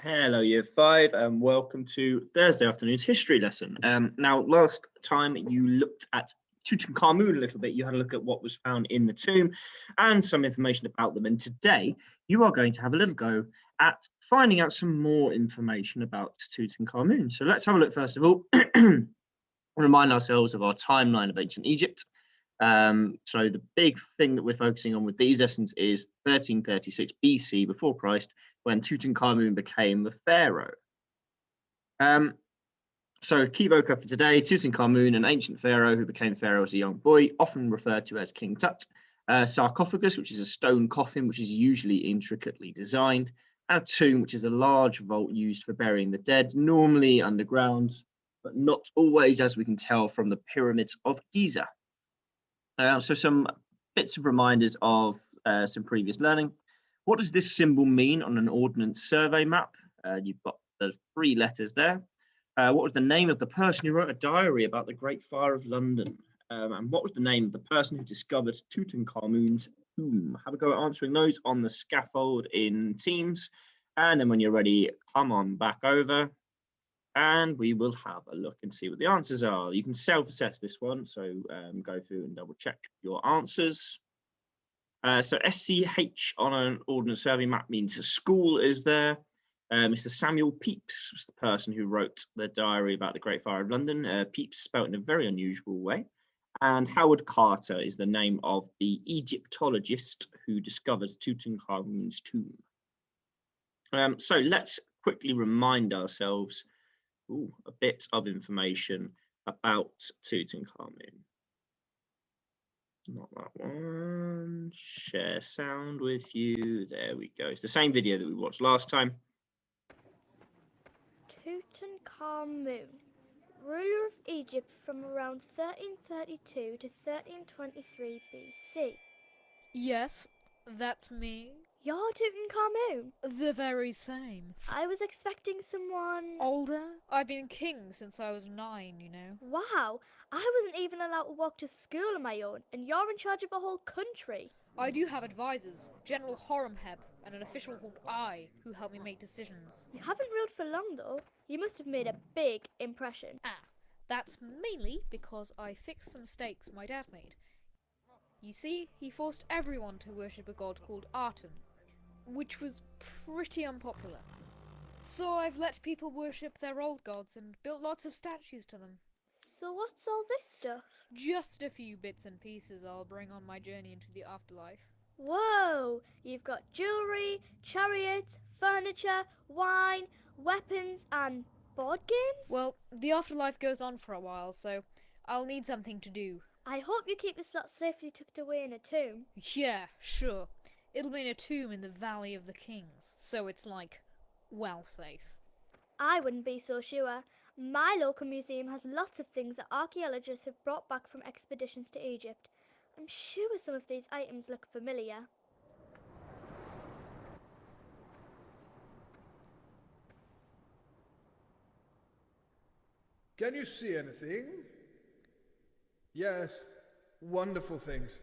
Hello, Year 5, and welcome to Thursday afternoon's history lesson. Now, last time you looked at Tutankhamun a little bit, you had a look at what was found in the tomb and some information about them. And today, you are going to have a little go at finding out some more information about Tutankhamun. So let's have a look first of all. Remind ourselves of our timeline of ancient Egypt. So the big thing that we're focusing on with these lessons is 1336 BC, before Christ, when Tutankhamun became the pharaoh. So key vocab for today: Tutankhamun, an ancient pharaoh who became pharaoh as a young boy, often referred to as King Tut. Sarcophagus, which is a stone coffin, which is usually intricately designed, and a tomb, which is a large vault used for burying the dead, normally underground, but not always, as we can tell from the pyramids of Giza. So some bits of reminders of some previous learning. What does this symbol mean on an ordnance survey map? You've got the 3 letters there. What was the name of the person who wrote a diary about the Great Fire of London? And what was the name of the person who discovered Tutankhamun's tomb? Have a go at answering those on the scaffold in Teams. And then when you're ready, come on back over and we will have a look and see what the answers are. You can self-assess this one, so go through and double check your answers. So SCH on an ordnance survey map means a school is there. Mr. Samuel Pepys was the person who wrote the diary about the Great Fire of London. Pepys spelt in a very unusual way. And Howard Carter is the name of the Egyptologist who discovered Tutankhamun's tomb. So let's quickly remind ourselves a bit of information about Tutankhamun. Not that one. Share sound with you. There we go. It's the same video that we watched last time. Tutankhamun, ruler of Egypt from around 1332 to 1323 BC. Yes, that's me. You're Tutankhamun? The very same. I was expecting someone... Older? I've been king since I was 9, you know. Wow, I wasn't even allowed to walk to school on my own, and you're in charge of a whole country. I do have advisors, General Horemheb and an official called I, who help me make decisions. You haven't ruled for long, though. You must have made a big impression. That's mainly because I fixed some mistakes my dad made. You see, he forced everyone to worship a god called Aten, which was pretty unpopular. So I've let people worship their old gods and built lots of statues to them. So what's all this stuff? Just a few bits and pieces I'll bring on my journey into the afterlife. Whoa! You've got jewellery, chariots, furniture, wine, weapons, and board games? Well, the afterlife goes on for a while, so I'll need something to do. I hope you keep this lot safely tucked away in a tomb. Yeah, sure. It'll be in a tomb in the Valley of the Kings, so it's like, well, safe. I wouldn't be so sure. My local museum has lots of things that archaeologists have brought back from expeditions to Egypt. I'm sure some of these items look familiar. Can you see anything? Yes, wonderful things.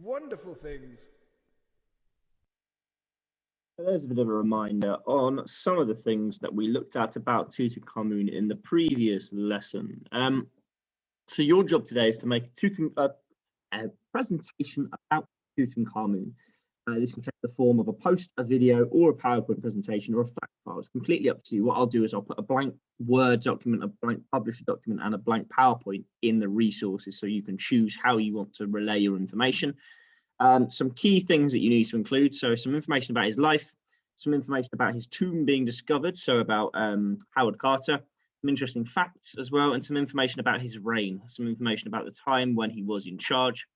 Wonderful things. There's a bit of a reminder on some of the things that we looked at about Tutankhamun in the previous lesson. So your job today is to make a presentation about Tutankhamun. This can take the form of a post, a video, or a PowerPoint presentation, or a fact file. It's completely up to you. What I'll do is I'll put a blank Word document, a blank publisher document, and a blank PowerPoint in the resources so you can choose how you want to relay your information. Some key things that you need to include. So some information about his life, some information about his tomb being discovered, so about Howard Carter, some interesting facts as well, and some information about his reign, some information about the time when he was in charge.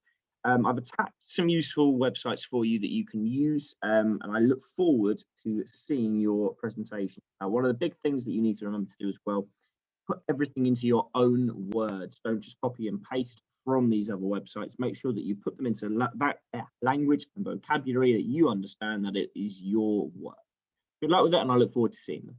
I've attached some useful websites for you that you can use, and I look forward to seeing your presentation. One of the big things that you need to remember to do as well, put everything into your own words. Don't just copy and paste from these other websites. Make sure that you put them into that language and vocabulary that you understand, that it is your work. Good luck with that, and I look forward to seeing them.